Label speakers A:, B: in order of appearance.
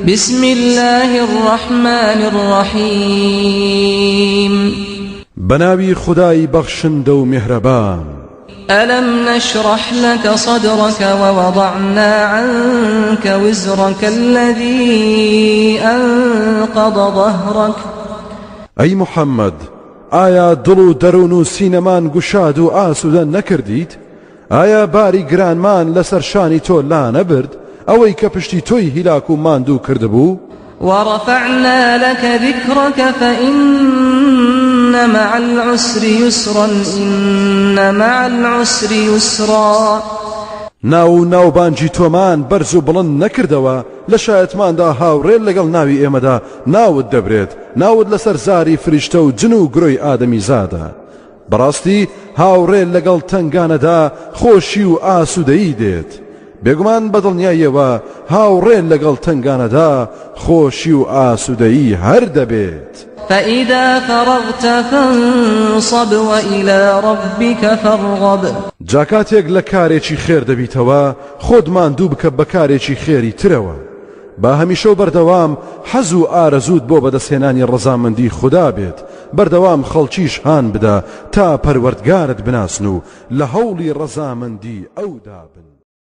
A: بسم الله الرحمن الرحيم
B: بناوي خداي بخشند ومهربان
A: ألم نشرح لك صدرك ووضعنا عنك وزرك الذي أنقض ظهرك
B: أي محمد آیا دڵ و دەروون و سینەمان گوشاد و ئاسوودە نەکردیت؟ ئایا باری گرانمان لەسەر شانی تۆ لا نەبرد ئەوەی کە پشتی تۆی هیلاک و ماندوو کردبوو؟
A: ورفعنا لك ذكرك فإن مع العسر يسرا إن مع العسر يسرا
B: ناوبانجی تۆمان بەرز و بڵند نەکردەوە لە شایەتماندا هاوڕێ لەگەڵ ناوی ئێمەدا ناوت دەبرێت ناوت لەسەر زاری فریشتە و جن و گرۆی ئادەمی زادە بەڕاستی هاوڕێ لەگەڵ تنگانەدا خۆشی و ئاسوودەیی دێت بێگومان بەدڵنیاییەوە هاوڕێ لەگەڵ تنگانەدا خۆشی و ئاسوودەیی هەر دەبێت
A: فإذا فرغت فانصب وإلى ربك فارغب
B: جاکاتێک لە کارێکی خێر دەبیتەوە خۆتمان دوو بکە بە کارێکی خێری ترەوە با هەمیشە و بەردەوام حەز و ئارەزوت بۆ بەدەستهێنانی ڕەزامەندی خوددا بێت بەردەوام خەڵکیش هان بدە تا پەروەردگارت بناسن و لە هەوڵی ڕەزامەندی ئەودا بن